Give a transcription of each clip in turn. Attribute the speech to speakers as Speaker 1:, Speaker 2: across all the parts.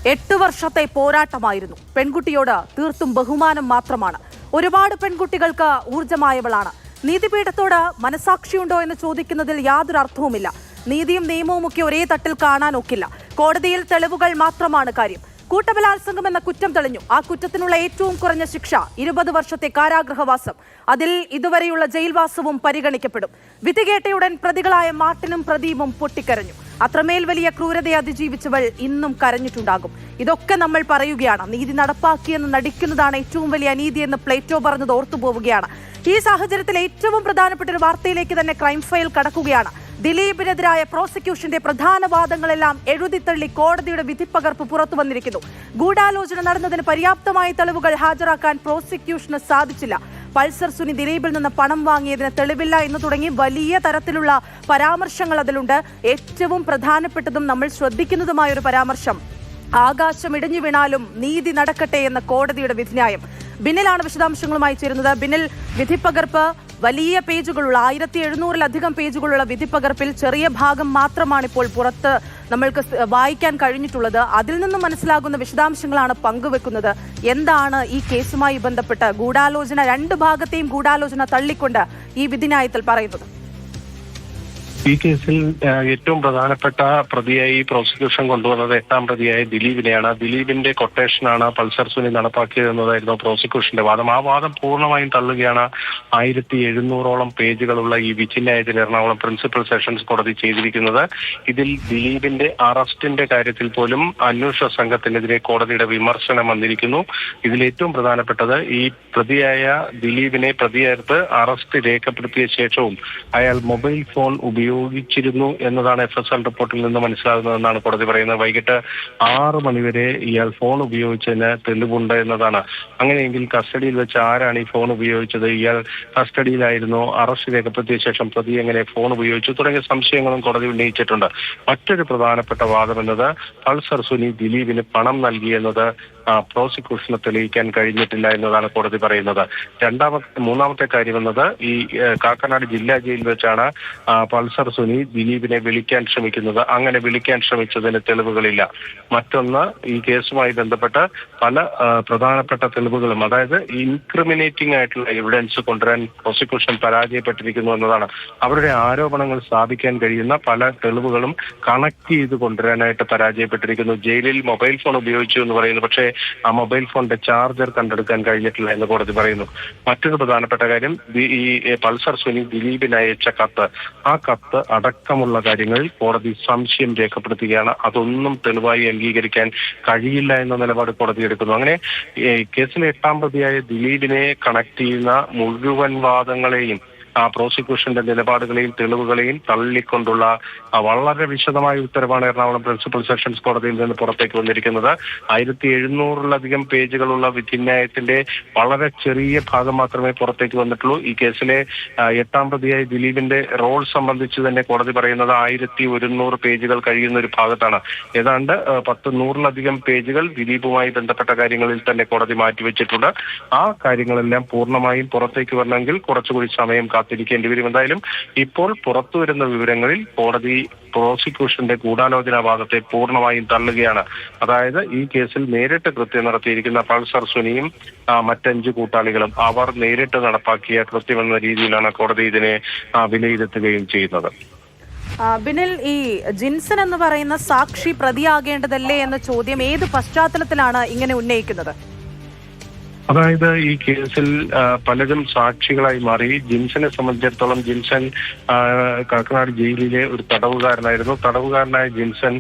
Speaker 1: 8 വർഷത്തെ പോരാട്ടമായിരുന്നു. പെൺകുട്ടിയോട് തീർത്തും ബഹുമാനം മാത്രമാണ്. ഒരുപാട് പെൺകുട്ടികൾക്ക് ഊർജ്ജമായവളാണ്. നീതിപീഠത്തോട് മനസാക്ഷിയുണ്ടോ എന്ന് ചോദിക്കുന്നതിൽ യാതൊരു അർത്ഥവുമില്ല. നീതിയും നിയമവും ഒക്കെ ഒരേ തട്ടിൽ കാണാൻ ഒക്കില്ല. കോടതിയിൽ തെളിവുകൾ മാത്രമാണ് കാര്യം. കൂട്ടബലാത്സംഗം എന്ന കുറ്റം തെളിഞ്ഞു. ആ കുറ്റത്തിനുള്ള ഏറ്റവും കുറഞ്ഞ ശിക്ഷ 20 വർഷത്തെ കാരാഗൃഹവാസം. അതിൽ ഇതുവരെയുള്ള ജയിൽവാസവും പരിഗണിക്കപ്പെടും. വിധി കേട്ടയുടൻ പ്രതികളായ മാർട്ടിനും പ്രദീപും പൊട്ടിക്കരഞ്ഞു. അത്രമേൽ വലിയ ക്രൂരതയെ അതിജീവിച്ചവൾ ഇന്നും കരഞ്ഞിട്ടുണ്ടാകും. ഇതൊക്കെ നമ്മൾ പറയുകയാണ്. നീതി നടപ്പാക്കിയെന്ന് നടിക്കുന്നതാണ് ഏറ്റവും വലിയ അനീതി എന്ന് പ്ലേറ്റോ പറഞ്ഞത് ഓർത്തുപോവുകയാണ്. ഈ സാഹചര്യത്തിൽ ഏറ്റവും പ്രധാനപ്പെട്ട ഒരു വാർത്തയിലേക്ക് തന്നെ ക്രൈം ഫയൽ കടക്കുകയാണ്. ദിലീപിനെതിരായ പ്രോസിക്യൂഷന്റെ പ്രധാന വാദങ്ങളെല്ലാം എഴുതിത്തള്ളി കോടതിയുടെ വിധിപ്പകർപ്പ് പുറത്തു വന്നിരിക്കുന്നു. ഗൂഢാലോചന നടന്നതിന് പര്യാപ്തമായ തെളിവുകൾ ഹാജരാക്കാൻ പ്രോസിക്യൂഷന് സാധിച്ചില്ല. പൾസർ സുനി ദിലീപിൽ നിന്ന് പണം വാങ്ങിയതിന് തെളിവില്ല എന്ന് തുടങ്ങി വലിയ തരത്തിലുള്ള പരാമർശങ്ങൾ അതിലുണ്ട്. ഏറ്റവും പ്രധാനപ്പെട്ടതും നമ്മൾ ശ്രദ്ധിക്കുന്നതുമായ ഒരു പരാമർശം, ആകാശം ഇടിഞ്ഞു വീണാലും നീതി നടക്കട്ടെ എന്ന കോടതിയുടെ വിധിന്യായം. ബിനിലാണ് വിശദാംശങ്ങളുമായി ചേരുന്നത്. ബിനിൽ, വിധിപ്പകർപ്പ് വലിയ പേജുകളുള്ള 1700-ലധികം പേജുകളുള്ള വിധിപ്പകർപ്പിൽ ചെറിയ ഭാഗം മാത്രമാണ് ഇപ്പോൾ പുറത്ത് നമ്മൾക്ക് വായിക്കാൻ കഴിഞ്ഞിട്ടുള്ളത്. അതിൽ നിന്നും മനസ്സിലാകുന്ന വിശദാംശങ്ങളാണ് പങ്കുവെക്കുന്നത്. എന്താണ് ഈ കേസുമായി ബന്ധപ്പെട്ട് ഗൂഢാലോചന, 2 ഭാഗത്തെയും ഗൂഢാലോചന തള്ളിക്കൊണ്ട് ഈ വിധിന്യായത്തിൽ പറയുന്നത്?
Speaker 2: ഈ കേസിൽ ഏറ്റവും പ്രധാനപ്പെട്ട പ്രതിയായി പ്രോസിക്യൂഷൻ കൊണ്ടുവന്നത് 8ാം പ്രതിയായ ദിലീപിനെയാണ്. ദിലീപിന്റെ കൊട്ടേഷനാണ് പൾസർ സുനി നടപ്പാക്കിയതെന്നതായിരുന്നു പ്രോസിക്യൂഷന്റെ വാദം. ആ വാദം പൂർണ്ണമായും തള്ളുകയാണ് 1700ഓളം പേജുകളുള്ള ഈ വിധിന്യായത്തിൽ എറണാകുളം പ്രിൻസിപ്പൽ സെഷൻസ് കോടതി ചെയ്തിരിക്കുന്നത്. ഇതിൽ ദിലീപിന്റെ അറസ്റ്റിന്റെ കാര്യത്തിൽ പോലും അന്വേഷണ സംഘത്തിനെതിരെ കോടതിയുടെ വിമർശനം വന്നിരിക്കുന്നു. ഇതിൽ ഏറ്റവും പ്രധാനപ്പെട്ടത് ഈ പ്രതിയായ ദിലീപിനെ പ്രതിയേർത്ത് അറസ്റ്റ് രേഖപ്പെടുത്തിയ ശേഷവും അയാൾ മൊബൈൽ ഫോൺ ഉപയോഗിച്ചിരുന്നു എന്നതാണ് FSL റിപ്പോർട്ടിൽ നിന്ന് മനസ്സിലാകുന്നതെന്നാണ് കോടതി പറയുന്നത്. വൈകിട്ട് 6 മണിവരെ ഇയാൾ ഫോൺ ഉപയോഗിച്ചതിന് തെളിവുണ്ട് എന്നതാണ്. അങ്ങനെയെങ്കിൽ കസ്റ്റഡിയിൽ വെച്ച് ആരാണ് ഈ ഫോൺ ഉപയോഗിച്ചത്? ഇയാൾ കസ്റ്റഡിയിലായിരുന്നു. അറസ്റ്റ് രേഖപ്പെടുത്തിയ ശേഷം പ്രതി എങ്ങനെ ഫോൺ ഉപയോഗിച്ചു തുടങ്ങിയ സംശയങ്ങളും കോടതി ഉന്നയിച്ചിട്ടുണ്ട്. മറ്റൊരു പ്രധാനപ്പെട്ട വാദം എന്നത് പൾസർ സുനി ദിലീപിന് പണം നൽകിയെന്നത് പ്രോസിക്യൂഷന് തെളിയിക്കാൻ കഴിഞ്ഞിട്ടില്ല എന്നതാണ് കോടതി പറയുന്നത്. മൂന്നാമത്തെ കാര്യം എന്നത് ഈ കാക്കനാട് ജില്ലാ ജയിലിൽ വെച്ചാണ് പൾസർ സുനി ദിലീപിനെ വിളിക്കാൻ ശ്രമിക്കുന്നത്. അങ്ങനെ വിളിക്കാൻ ശ്രമിച്ചതിന് തെളിവുകളില്ല. മറ്റൊന്ന്, ഈ കേസുമായി ബന്ധപ്പെട്ട് പല പ്രധാനപ്പെട്ട തെളിവുകളും, അതായത് ഇൻക്രിമിനേറ്റിംഗ് ആയിട്ടുള്ള എവിഡൻസ് കൊണ്ടുവരാൻ പ്രോസിക്യൂഷൻ പരാജയപ്പെട്ടിരിക്കുന്നു എന്നതാണ്. അവരുടെ ആരോപണങ്ങൾ സ്ഥാപിക്കാൻ കഴിയുന്ന പല തെളിവുകളും കണക്ട് ചെയ്ത് കൊണ്ടുവരാനായിട്ട് പരാജയപ്പെട്ടിരിക്കുന്നു. ജയിലിൽ മൊബൈൽ ഫോൺ ഉപയോഗിച്ചു എന്ന് പറയുന്നു, പക്ഷേ ആ മൊബൈൽ ഫോണിന്റെ ചാർജർ കണ്ടെടുക്കാൻ കഴിഞ്ഞിട്ടില്ല എന്ന് കോടതി പറയുന്നു. മറ്റൊരു പ്രധാനപ്പെട്ട കാര്യം, ഈ പൾസർ സുനി ദിലീപിന് അയച്ച കത്ത്, ആ കത്ത് അടക്കമുള്ള കാര്യങ്ങളിൽ കോടതി സംശയം രേഖപ്പെടുത്തുകയാണ്. അതൊന്നും തെളിവായി അംഗീകരിക്കാൻ കഴിയില്ല എന്ന നിലപാട് കോടതി എടുക്കുന്നു. അങ്ങനെ കേസിലെ 8ാം പ്രതിയായ ദിലീപിനെ കണക്ട് ചെയ്യുന്ന മുഴുവൻ വാദങ്ങളെയും പ്രോസിക്യൂഷന്റെ നിലപാടുകളെയും തെളിവുകളെയും തള്ളിക്കൊണ്ടുള്ള വളരെ വിശദമായ ഉത്തരവാണ് എറണാകുളം പ്രിൻസിപ്പൽ സെഷൻസ് കോടതിയിൽ നിന്ന് പുറത്തേക്ക് വന്നിരിക്കുന്നത്. 1700-ലധികം പേജുകളുള്ള വിധിന്യായത്തിന്റെ വളരെ ചെറിയ ഭാഗം മാത്രമേ പുറത്തേക്ക് വന്നിട്ടുള്ളൂ. ഈ കേസിലെ 8ാം പ്രതിയായ ദിലീപിന്റെ റോൾ സംബന്ധിച്ച് തന്നെ കോടതി പറയുന്നത് 1100 പേജുകൾ കഴിയുന്ന ഒരു ഭാഗത്താണ്. ഏതാണ്ട് 100-ലധികം പേജുകൾ ദിലീപുമായി ബന്ധപ്പെട്ട കാര്യങ്ങളിൽ തന്നെ കോടതി മാറ്റിവെച്ചിട്ടുണ്ട്. ആ കാര്യങ്ങളെല്ലാം പൂർണ്ണമായും പുറത്തേക്ക് വരണമെങ്കിൽ കുറച്ചുകൂടി സമയം കാത്തിരിക്കേണ്ടി വരും. എന്തായാലും ഇപ്പോൾ പുറത്തു വരുന്ന വിവരങ്ങളിൽ കോടതി പ്രോസിക്യൂഷന്റെ ഗൂഢാലോചനാ വാദത്തെ പൂർണ്ണമായും തള്ളുകയാണ്. അതായത് ഈ കേസിൽ നേരിട്ട് കൃത്യം നടത്തിയിരിക്കുന്ന പൾസർ സുനിയും മറ്റ് 5 കൂട്ടാളികളും അവർ നേരിട്ട് നടപ്പാക്കിയ കൃത്യമെന്ന രീതിയിലാണ് കോടതി ഇതിനെ വിലയിരുത്തുകയും ചെയ്യുന്നത്.
Speaker 1: ബിനിൽ, ഈ ജിൻസൺ എന്ന് പറയുന്ന സാക്ഷി പ്രതിയാകേണ്ടതല്ലേ എന്ന ചോദ്യം ഏത് പശ്ചാത്തലത്തിലാണ് ഇങ്ങനെ ഉന്നയിക്കുന്നത്?
Speaker 2: അതായത് ഈ കേസിൽ പലരും സാക്ഷികളായി മാറി. ജിൻസനെ സംബന്ധിച്ചിടത്തോളം ജിൻസൺ കാക്കനാട് ജയിലിലെ ഒരു തടവുകാരനായിരുന്നു. തടവുകാരനായ ജിൻസൺ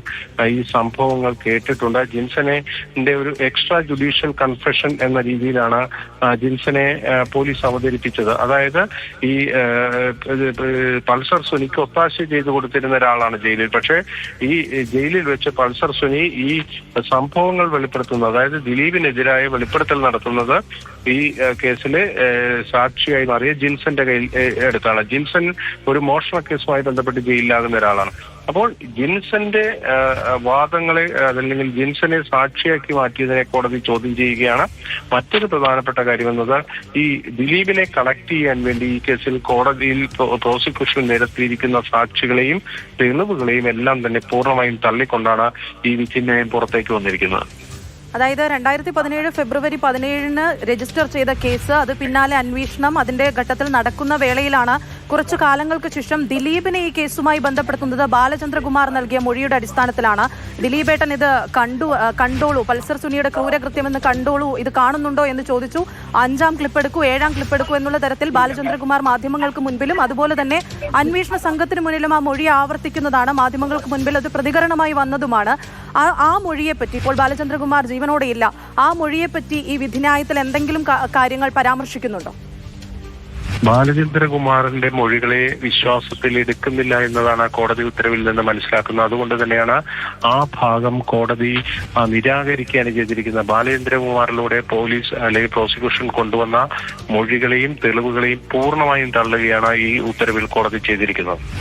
Speaker 2: ഈ സംഭവങ്ങൾ കേട്ടിട്ടുണ്ട്. ജിൻസന്റെ ഒരു എക്സ്ട്രാ ജുഡീഷ്യൽ കൺഫെഷൻ എന്ന രീതിയിലാണ് ജിൻസനെ പോലീസ് അവതരിപ്പിച്ചത്. അതായത് ഈ പൾസർ സുനിക്ക് ഒത്താശ ചെയ്തു കൊടുത്തിരുന്ന ഒരാളാണ് ജയിലിൽ. പക്ഷേ ഈ ജയിലിൽ വെച്ച് പൾസർ സുനി ഈ സംഭവങ്ങൾ വെളിപ്പെടുത്തുന്നത്, അതായത് ദിലീപിനെതിരായ വെളിപ്പെടുത്തൽ നടത്തുന്നത് ഈ കേസിൽ സാക്ഷിയായി മാറിയ ജിൻസന്റെ കയ്യിൽ എടുത്താണ്. ജിൻസൺ ഒരു മോഷണ കേസുമായി ബന്ധപ്പെട്ട് ജയിലിലാകുന്ന ഒരാളാണ്. അപ്പോൾ ജിൻസന്റെ വാദങ്ങളെ അതല്ലെങ്കിൽ ജിൻസനെ സാക്ഷിയാക്കി മാറ്റിയതിനെ കോടതി ചോദ്യം ചെയ്യുകയാണ്. മറ്റൊരു പ്രധാനപ്പെട്ട കാര്യം എന്നത് ഈ ദിലീപിനെ കളക്ട് ചെയ്യാൻ വേണ്ടി ഈ കേസിൽ കോടതിയിൽ പ്രോസിക്യൂഷൻ നിരത്തിയിരിക്കുന്ന സാക്ഷികളെയും തെളിവുകളെയും എല്ലാം തന്നെ പൂർണ്ണമായും തള്ളിക്കൊണ്ടാണ് ഈ വിധിന്യായം പുറത്തേക്ക് വന്നിരിക്കുന്നത്.
Speaker 1: അതായത് 2017 ഫെബ്രുവരി 17 രജിസ്റ്റർ ചെയ്ത കേസ്, അത് പിന്നാലെ അന്വേഷണം അതിന്റെ ഘട്ടത്തിൽ നടക്കുന്ന വേളയിലാണ് കുറച്ചു കാലങ്ങൾക്ക് ശേഷം ദിലീപിനെ ഈ കേസുമായി ബന്ധപ്പെടുത്തുന്നത്. ബാലചന്ദ്രകുമാർ നൽകിയ മൊഴിയുടെ അടിസ്ഥാനത്തിലാണ്. ദിലീപേട്ടൻ ഇത് കണ്ടോളൂ, പൾസർ സുനിയുടെ ക്രൂരകൃത്യമെന്ന് കണ്ടോളൂ, ഇത് കാണുന്നുണ്ടോ എന്ന് ചോദിച്ചു. 5-ാം ക്ലിപ്പ് എടുക്കൂ, 7-ാം ക്ലിപ്പ് എടുക്കൂ എന്നുള്ള തരത്തിൽ ബാലചന്ദ്രകുമാർ മാധ്യമങ്ങൾക്ക് മുൻപിലും അതുപോലെ തന്നെ അന്വേഷണ സംഘത്തിന് മുന്നിലും ആ മൊഴി ആവർത്തിക്കുന്നതാണ്. മാധ്യമങ്ങൾക്ക് മുൻപിൽ അത് പ്രതികരണമായി വന്നതുമാണ്. ആ മൊഴിയെപ്പറ്റി, ഇപ്പോൾ ബാലചന്ദ്രകുമാർ ജീവനോടെയില്ല, ആ മൊഴിയെപ്പറ്റി ഈ വിധിന്യായത്തിൽ എന്തെങ്കിലും കാര്യങ്ങൾ പരാമർശിക്കുന്നുണ്ടോ?
Speaker 2: ബാലചന്ദ്രകുമാറിന്റെ മൊഴികളെ വിശ്വാസത്തിൽ എടുക്കുന്നില്ല എന്നതാണ് കോടതി ഉത്തരവിൽ നിന്ന് മനസ്സിലാക്കുന്നത്. അതുകൊണ്ട് തന്നെയാണ് ആ ഭാഗം കോടതി നിരാകരിക്കുകയാണ് ചെയ്തിരിക്കുന്നത്. ബാലചന്ദ്രകുമാറിലൂടെ പോലീസ് അല്ലെങ്കിൽ പ്രോസിക്യൂഷൻ കൊണ്ടുവന്ന മൊഴികളെയും തെളിവുകളെയും പൂർണ്ണമായും തള്ളുകയാണ് ഈ ഉത്തരവിൽ കോടതി ചെയ്തിരിക്കുന്നത്.